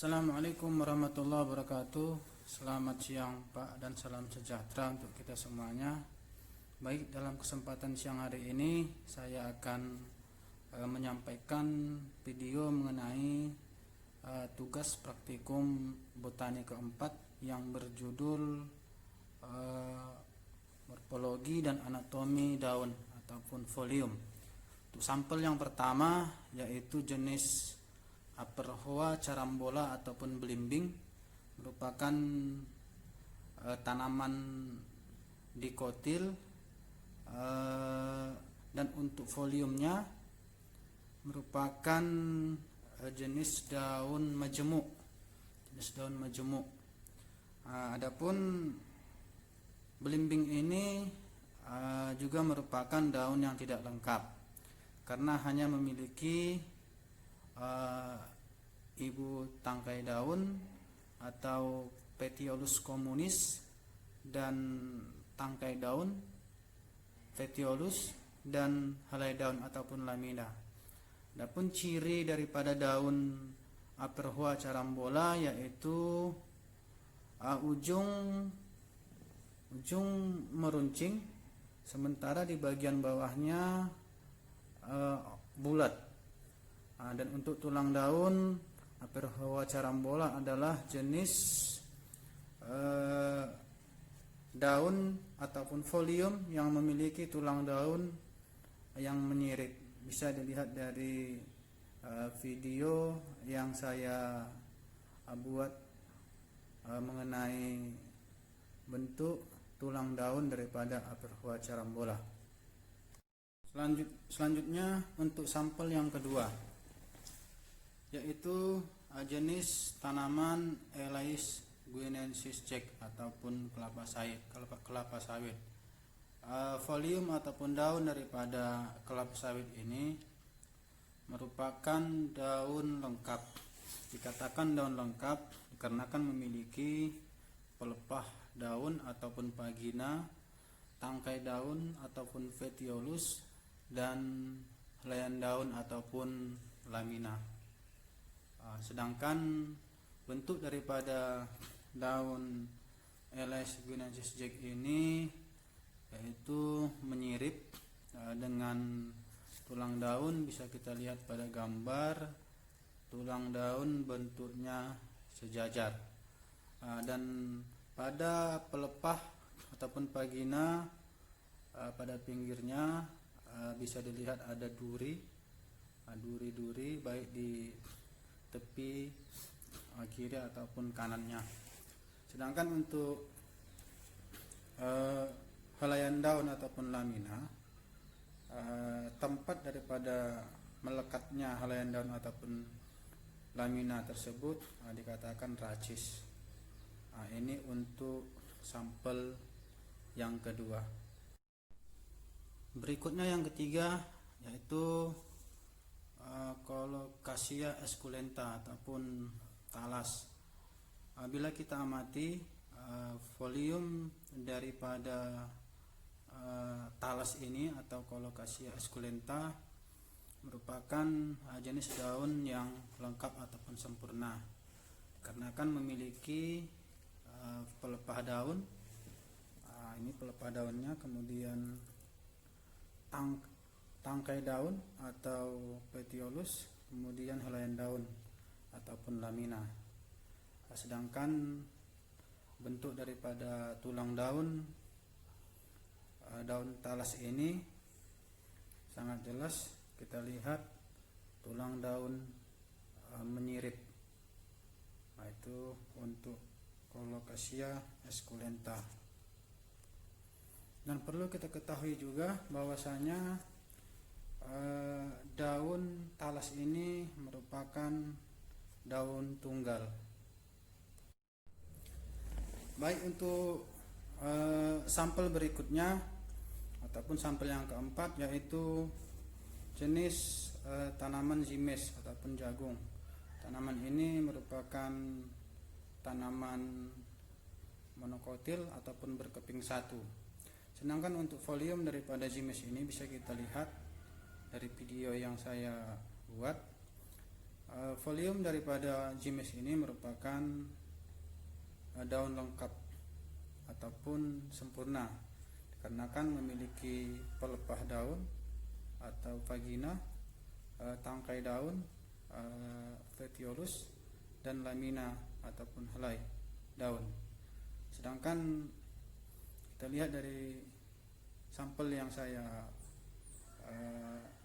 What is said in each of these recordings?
Assalamualaikum warahmatullahi wabarakatuh. Selamat siang Pak dan salam sejahtera untuk kita semuanya. Baik, dalam kesempatan siang hari ini saya akan menyampaikan video mengenai tugas praktikum botani keempat yang berjudul morfologi dan anatomi daun ataupun folium. Untuk sampel yang pertama yaitu jenis Aperhoa carambola ataupun belimbing, merupakan tanaman dikotil, dan untuk foliumnya merupakan jenis daun majemuk. Adapun belimbing ini juga merupakan daun yang tidak lengkap karena hanya memiliki ibu tangkai daun atau petiolus communis dan tangkai daun petiolus dan helai daun ataupun lamina. Adapun ciri daripada daun Aperhoa carambola yaitu ujung meruncing, sementara di bagian bawahnya bulat. Dan untuk tulang daun Aperhoa carambola adalah jenis daun ataupun folium yang memiliki tulang daun yang menyirip. Bisa dilihat dari video yang saya buat mengenai bentuk tulang daun daripada Aperhoa carambola. Selanjutnya untuk sampel yang kedua yaitu jenis tanaman Elais guineensis Jack ataupun kelapa sawit. Folium ataupun daun daripada kelapa sawit ini merupakan daun lengkap. Dikatakan daun lengkap dikarenakan memiliki pelepah daun ataupun pagina, tangkai daun ataupun petiolus, dan helaian daun ataupun lamina. Sedangkan bentuk daripada daun Elais guineensis Jack ini yaitu menyirip dengan tulang daun. Bisa kita lihat pada gambar, tulang daun bentuknya sejajar, dan pada pelepah ataupun pagina pada pinggirnya bisa dilihat ada duri-duri baik di tepi kiri ataupun kanannya. Sedangkan untuk helaian daun ataupun lamina, tempat daripada melekatnya helaian daun ataupun lamina tersebut dikatakan racis. Ini untuk sampel yang kedua. Berikutnya yang ketiga yaitu Colocasia esculenta ataupun talas. Bila kita amati folium daripada talas ini atau Colocasia esculenta merupakan jenis daun yang lengkap ataupun sempurna, karena kan memiliki pelepah daun. Ini pelepah daunnya, kemudian tangkai daun atau petiolus, kemudian helaian daun ataupun lamina. Sedangkan bentuk daripada tulang daun talas ini sangat jelas kita lihat tulang daun menyirip. Itu untuk Colocasia esculenta. Dan perlu kita ketahui juga bahwasanya daun talas ini merupakan daun tunggal. Baik, untuk sampel berikutnya ataupun sampel yang keempat yaitu jenis tanaman zimes ataupun jagung. Tanaman ini merupakan tanaman monokotil ataupun berkeping satu. Sedangkan untuk folium daripada zimes ini bisa kita lihat dari video yang saya buat. Folium daripada jimis ini merupakan daun lengkap ataupun sempurna, dikarenakan memiliki pelepah daun atau vagina, tangkai daun, petiolus, dan lamina ataupun helai daun. Sedangkan kita lihat dari sampel yang saya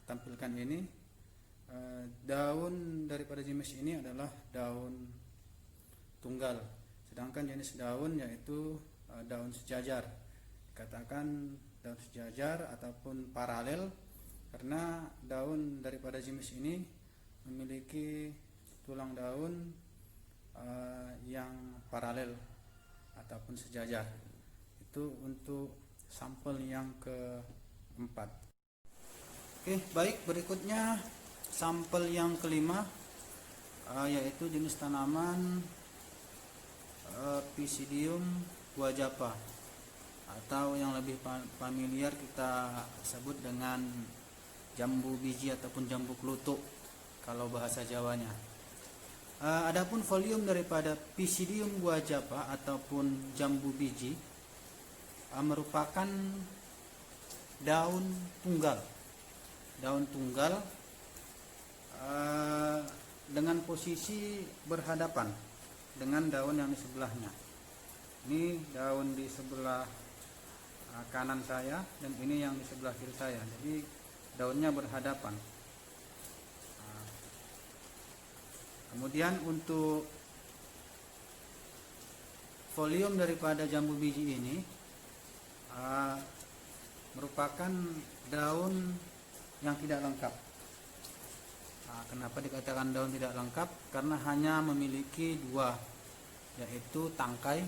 tampilkan ini, daun daripada jimis ini adalah daun tunggal, sedangkan jenis daun yaitu daun sejajar. Dikatakan daun sejajar ataupun paralel karena daun daripada jimis ini memiliki tulang daun yang paralel ataupun sejajar. Itu untuk sampel yang keempat. Oke, baik, berikutnya sampel yang kelima, yaitu jenis tanaman Pisidium guajapa, atau yang lebih familiar kita sebut dengan jambu biji ataupun jambu klutuk kalau bahasa Jawanya. Adapun folium daripada Pisidium guajapa ataupun jambu biji merupakan daun tunggal. Daun tunggal dengan posisi berhadapan dengan daun yang di sebelahnya. Ini daun di sebelah kanan saya dan ini yang di sebelah kiri saya. Jadi daunnya berhadapan. Kemudian untuk folium daripada jambu biji ini merupakan daun yang tidak lengkap. Kenapa dikatakan daun tidak lengkap? Karena hanya memiliki dua, yaitu tangkai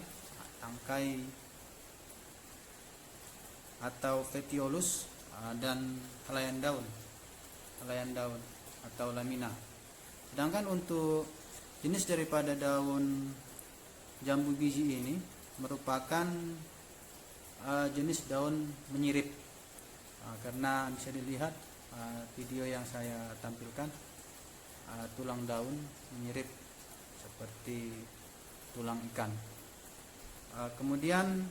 atau petiolus dan helaian daun atau lamina. Sedangkan untuk jenis daripada daun jambu biji ini merupakan jenis daun menyirip, karena bisa dilihat video yang saya tampilkan, tulang daun menyirip seperti tulang ikan. Kemudian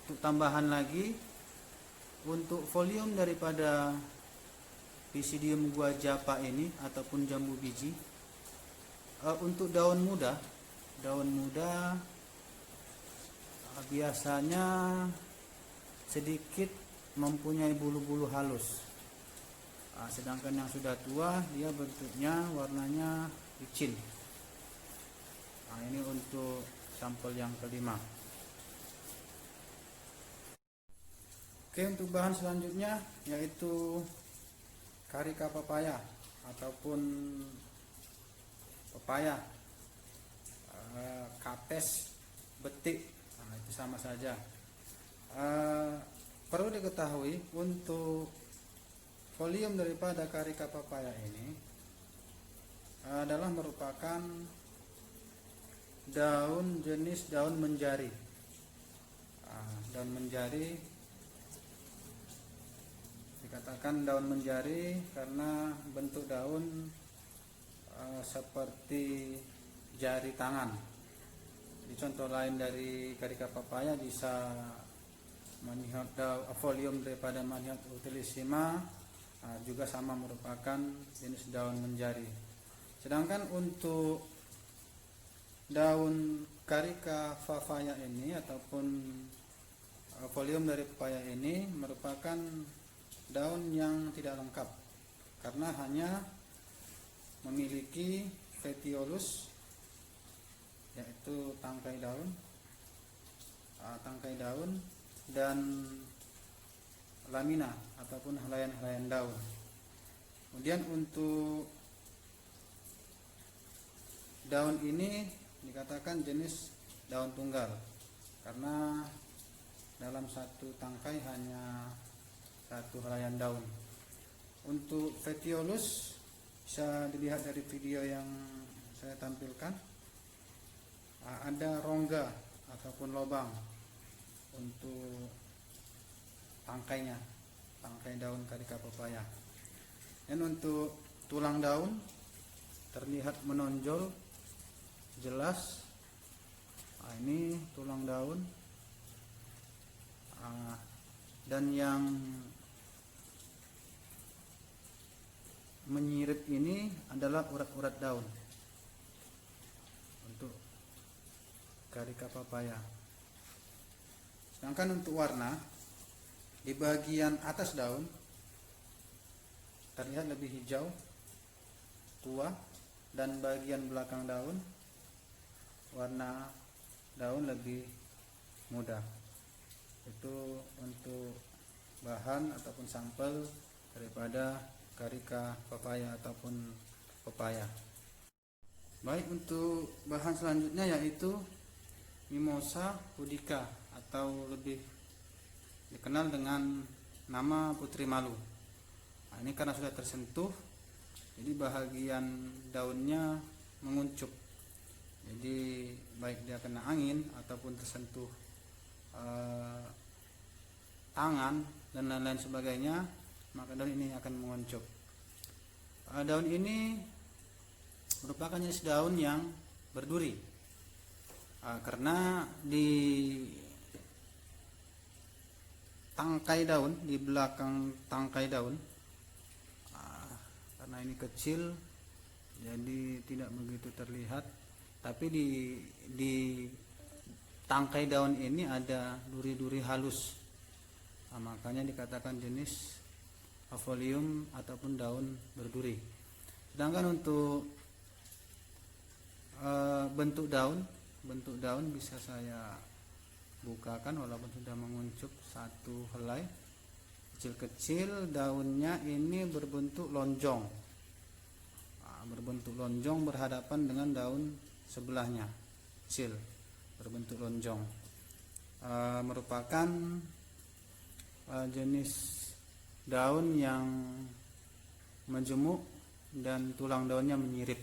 untuk tambahan lagi, untuk folium daripada Pisidium guajapa ini ataupun jambu biji, untuk daun muda biasanya sedikit mempunyai bulu-bulu halus. Sedangkan yang sudah tua dia bentuknya warnanya licin. Ini untuk sampel yang kelima. Oke, untuk bahan selanjutnya yaitu Carica papaya ataupun pepaya, kapes, betik, itu sama saja. Perlu diketahui untuk folium daripada Carica papaya ini adalah merupakan daun jenis daun menjari. Daun menjari dikatakan daun menjari karena bentuk daun seperti jari tangan. Jadi contoh lain dari Carica papaya bisa folium daripada Manihat utilissima, juga sama merupakan jenis daun menjari. Sedangkan untuk daun Carica papaya ini ataupun folium dari pepaya ini merupakan daun yang tidak lengkap karena hanya memiliki petiolus, yaitu tangkai daun dan lamina ataupun helaian-helaian daun. Kemudian untuk daun ini dikatakan jenis daun tunggal karena dalam satu tangkai hanya satu helaian daun. Untuk petiolus bisa dilihat dari video yang saya tampilkan, ada rongga ataupun lubang untuk tangkai daun Carica papaya. Dan untuk tulang daun terlihat menonjol jelas. Ini tulang daun. Dan yang menyirip ini adalah urat-urat daun untuk Carica papaya. Sedangkan untuk warna, di bagian atas daun terlihat lebih hijau tua, dan bagian belakang daun warna daun lebih muda. Itu untuk bahan ataupun sampel daripada Carica papaya ataupun pepaya. Baik, untuk bahan selanjutnya yaitu Mimosa pudica atau lebih dikenal dengan nama putri malu. Ini karena sudah tersentuh, jadi bahagian daunnya menguncup. Jadi baik dia kena angin ataupun tersentuh tangan dan lain-lain sebagainya, maka daun ini akan menguncup. Daun ini merupakan jenis daun yang berduri, karena di tangkai daun, di belakang tangkai daun, karena ini kecil jadi tidak begitu terlihat, tapi di tangkai daun ini ada duri-duri halus. Makanya dikatakan jenis Folium ataupun daun berduri. Sedangkan untuk bentuk daun bisa saya bukakan walaupun sudah menguncup satu helai kecil-kecil. Daunnya ini berbentuk lonjong, berhadapan dengan daun sebelahnya, kecil, berbentuk lonjong. Merupakan jenis daun yang majemuk dan tulang daunnya menyirip.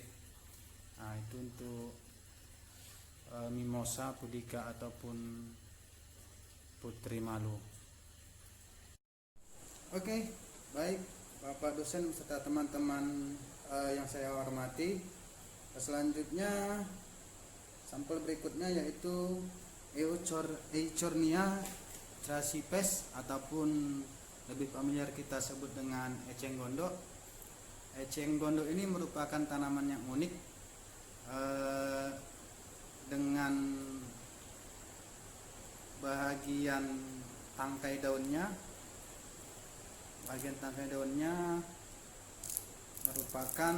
Itu untuk Mimosa pudica ataupun putri malu. Oke, baik Bapak dosen beserta teman-teman yang saya hormati. Selanjutnya sampel berikutnya yaitu Eichhornia trasipes ataupun lebih familiar kita sebut dengan eceng gondok. Eceng gondok ini merupakan tanaman yang unik, dengan bagian tangkai daunnya merupakan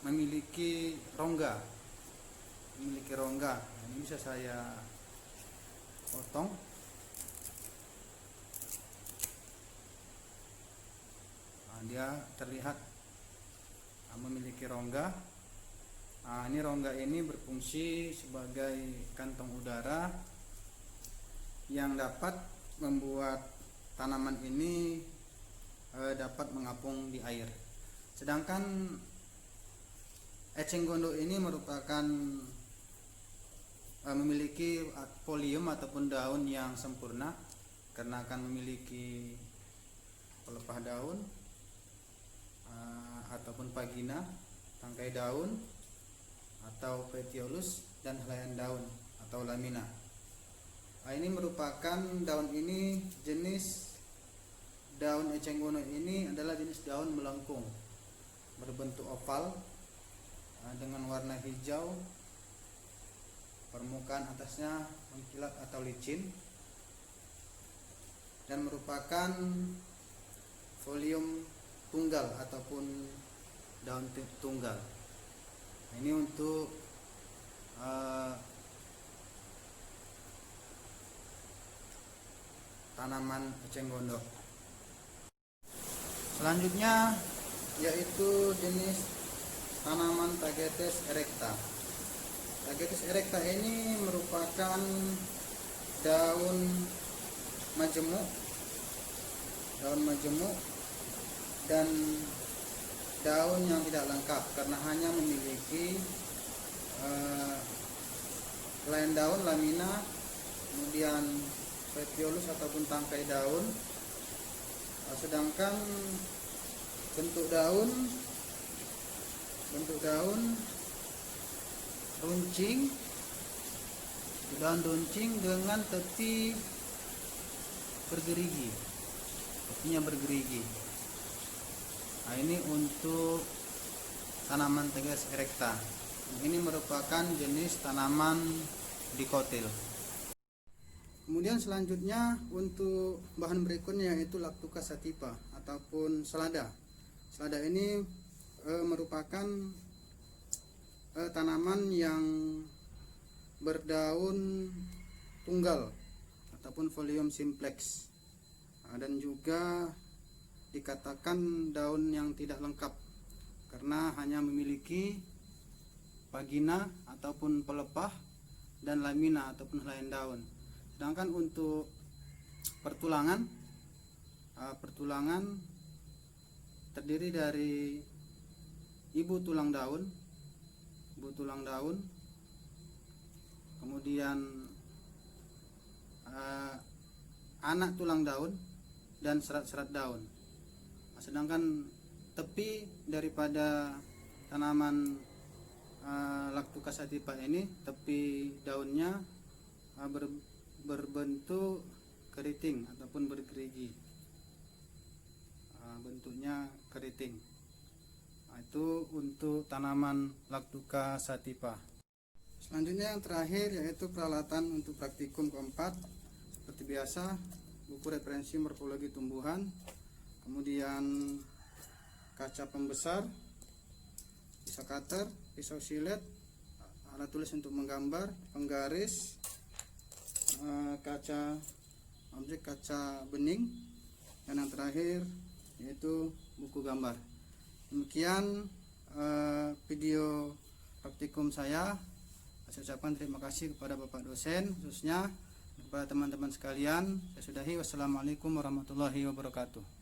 memiliki rongga. Ini bisa saya potong. Dia terlihat memiliki rongga. Ini rongga ini berfungsi sebagai kantong udara yang dapat membuat tanaman ini dapat mengapung di air. Sedangkan eceng gondok ini merupakan memiliki folium ataupun daun yang sempurna, karena akan memiliki pelepah daun ataupun vagina, tangkai daun atau petiolus, dan helaian daun atau lamina. Ini merupakan daun ini, jenis daun eceng gondok ini adalah jenis daun melengkung, berbentuk oval dengan warna hijau, permukaan atasnya mengkilat atau licin, dan merupakan folium tunggal ataupun daun tunggal. Ini untuk tanaman eceng gondok. Selanjutnya yaitu jenis tanaman Tagetes erecta. Tagetes erecta ini merupakan daun majemuk dan daun yang tidak lengkap, karena hanya memiliki helaian daun, lamina, kemudian petiolus ataupun tangkai daun. Sedangkan bentuk daun bentuk daun runcing, dengan tepi bergerigi, tepinya bergerigi. Nah, ini untuk tanaman tegas erecta. Ini merupakan jenis tanaman dikotil. Kemudian selanjutnya untuk bahan berikutnya yaitu Lactuca sativa ataupun selada. Selada ini merupakan tanaman yang berdaun tunggal ataupun folium simplex, dan juga dikatakan daun yang tidak lengkap karena hanya memiliki vagina ataupun pelepah dan lamina ataupun helai daun. Sedangkan untuk pertulangan terdiri dari ibu tulang daun, kemudian anak tulang daun dan serat-serat daun. Sedangkan tepi daripada tanaman Lactuca sativa ini, tepi daunnya berbentuk keriting ataupun bergerigi, bentuknya keriting. Itu untuk tanaman Lactuca sativa. Selanjutnya yang terakhir yaitu peralatan untuk praktikum keempat. Seperti biasa, buku referensi morfologi tumbuhan, kemudian kaca pembesar, pisau cutter, pisau silet, alat tulis untuk menggambar, penggaris, objek kaca bening, dan yang terakhir yaitu buku gambar. Demikian video praktikum saya. Saya ucapkan terima kasih kepada Bapak dosen, khususnya kepada teman-teman sekalian. Saya sudahi. Wassalamualaikum warahmatullahi wabarakatuh.